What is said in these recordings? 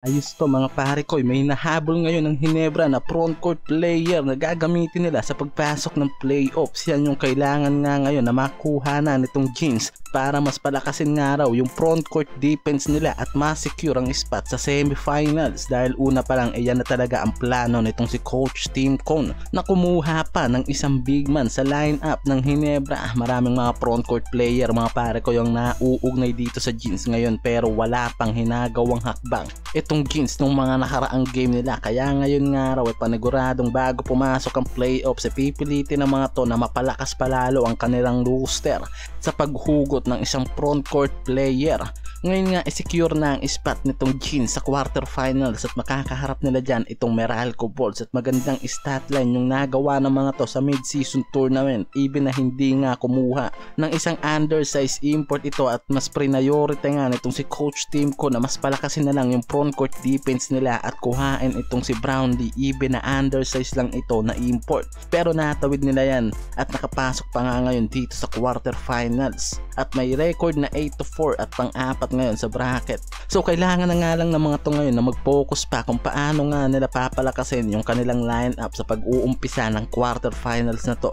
Ayos to mga pare ko, may nahabol ngayon ng Hinebra na frontcourt player na gagamitin nila sa pagpasok ng playoffs. Yan yung kailangan nga ngayon na makuha na nitong Jinx para mas palakasin nga raw yung frontcourt defense nila at ma-secure ang spot sa semifinals. Dahil una pa lang yan na talaga ang plano nitong si Coach Tim Cone na kumuha pa ng isang big man sa lineup ng Hinebra. Maraming mga frontcourt player mga pare ko yung nauugnay dito sa Jinx ngayon pero wala pang hinagawang hakbang itong Jinx nung mga nakaraang game nila. Kaya ngayon nga raw ay paniguradong bago pumasok ang playoffs pipilitin ng mga to na mapalakas palalo ang kanilang roster sa paghugot ng isang frontcourt player. Ngayon nga secure na ang spot nitong Jinx sa quarterfinals at makakaharap nila dyan itong Meralco Bulls at magandang statline yung nagawa ng mga to sa mid-season tournament even na hindi nga kumuha ng isang undersized import ito at mas priority nga nitong si Coach Tim Cone na mas palakasin na lang yung frontcourt defense nila at kuhain itong si Brownlee even na undersized lang ito na import. Pero natawid nila yan at nakapasok pa nga ngayon dito sa quarterfinals at may record na 8-4 at pang-apat ngayon sa bracket. So kailangan na nga lang ng mga to ngayon na mag-focus pa kung paano nga nila papalakasin yung kanilang lineup sa pag-uumpisa ng quarterfinals na to.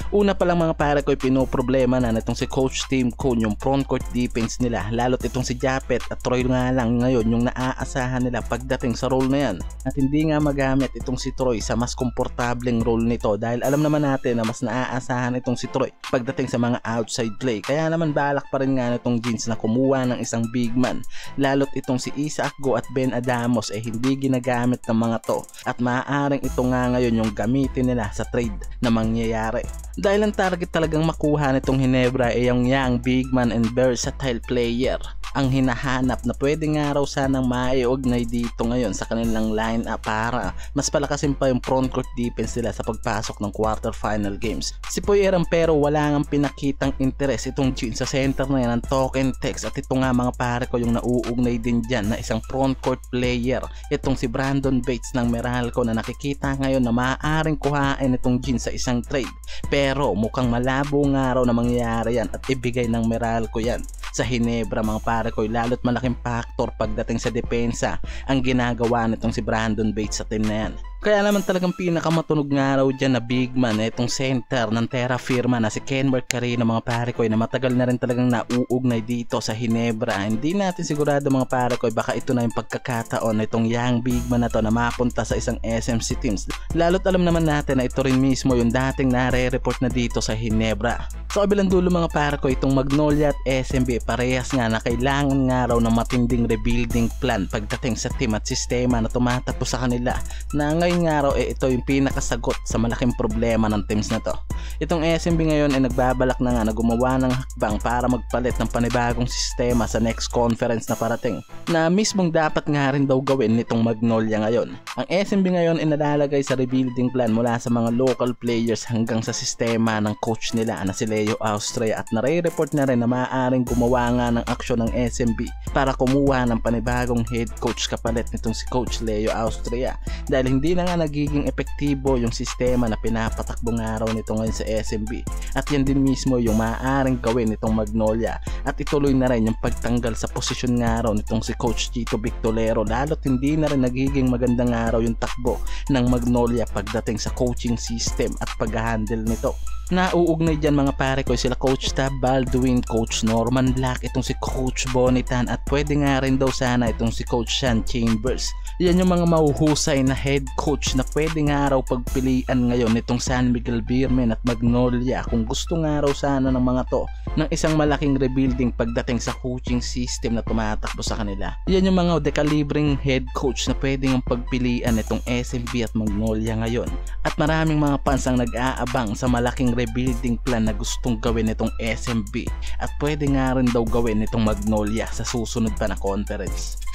Una pa lang mga pare ko pinoproblema na nitong si Coach Tim Cone yung frontcourt defense nila, lalo't itong si Japet at Troy nga lang ngayon yung naaasahan nila pagdating sa role na yan at hindi nga magamit itong si Troy sa mas komportableng role nito dahil alam naman natin na mas naaasahan itong si Troy pagdating sa mga outside play. Kaya naman balak pa rin nga nitong Jinx na kumuha ng isang big man, lalo't itong si Isaac Go at Ben Adamos hindi ginagamit ng mga to at maaaring ito nga ngayon yung gamitin nila sa trade na mangyayari. Dahil ang target talagang makuha nitong Hinebra ay yung young big man and versatile player ang hinahanap na pwede nga raw sanang maiugnay dito ngayon sa kanilang lineup para mas palakasin pa yung frontcourt defense nila sa pagpasok ng quarterfinal games. Si Poyeran pero wala ngang pinakitang interest itong Jinx sa center na yan ng Token Text at ito nga mga pare ko yung nauugnay din dyan na isang frontcourt player itong si Brandon Bates ng Meralco na nakikita ngayon na maaaring kuhain itong Jinx sa isang trade pero mukhang malabo nga raw na mangyayari yan at ibigay ng Meralco yan sa Hinebra mga pare ko, lalo't malaking factor pagdating sa depensa ang ginagawa nitong si Brandon Bates sa team na yan. Kaya naman talagang pinakamatunog nga raw dyan na big man itong center ng Terra Firma na si Kenbert Carino mga pare ko na matagal na rin talagang nauugnay dito sa Hinebra. Hindi natin sigurado mga pare ko baka ito na yung pagkakataon itong young big man na to na mapunta sa isang SMC teams. Lalo't alam naman natin na ito rin mismo yung dating nare-report na dito sa Hinebra. Sa kabilang dulo mga pare ko itong Magnolia at SMB parehas nga na kailangan nga raw ng matinding rebuilding plan pagdating sa team at sistema na tumatapos sa kanila na ngayon nga raw ito yung pinakasagot sa malaking problema ng teams na to. Itong SMB ngayon ay nagbabalak na nga na gumawa ng hakbang para magpalit ng panibagong sistema sa next conference na parating na mismong dapat nga rin daw gawin nitong Magnolia ngayon. Ang SMB ngayon ay nalalagay sa rebuilding plan mula sa mga local players hanggang sa sistema ng coach nila na si Leo Austria at nare-report na rin na maaaring gumawa nga ng aksyon ng SMB para kumuha ng panibagong head coach kapalit nitong si Coach Leo Austria dahil hindi na nga nagiging epektibo yung sistema na pinapatakbo nga raw nito ngayon sa SMB at yan din mismo yung maaaring gawin nitong Magnolia at ituloy na rin yung pagtanggal sa posisyon nga raw nitong si Coach Chito Victolero lalo't hindi na rin nagiging magandang araw yung takbo ng Magnolia pagdating sa coaching system at pag-handle nito. Nauugnay dyan mga pare ko sila Coach Tab Baldwin, Coach Norman Black, itong si Coach Bonitan at pwede nga rin daw sana itong si Coach Sean Chambers. Yan yung mga mahuhusay na head coach na pwede nga raw pagpilian ngayon nitong San Miguel Beermen at Magnolia kung gusto nga raw sana ng mga to ng isang malaking rebuilding pagdating sa coaching system na tumatakbo sa kanila. Yan yung mga dekalibring head coach na pwede nga pagpilian nitong SMB at Magnolia ngayon at maraming mga fans ang nag-aabang sa malaking rebuilding plan na gustong gawin nitong SMB at pwede nga rin daw gawin nitong Magnolia sa susunod pa na conference.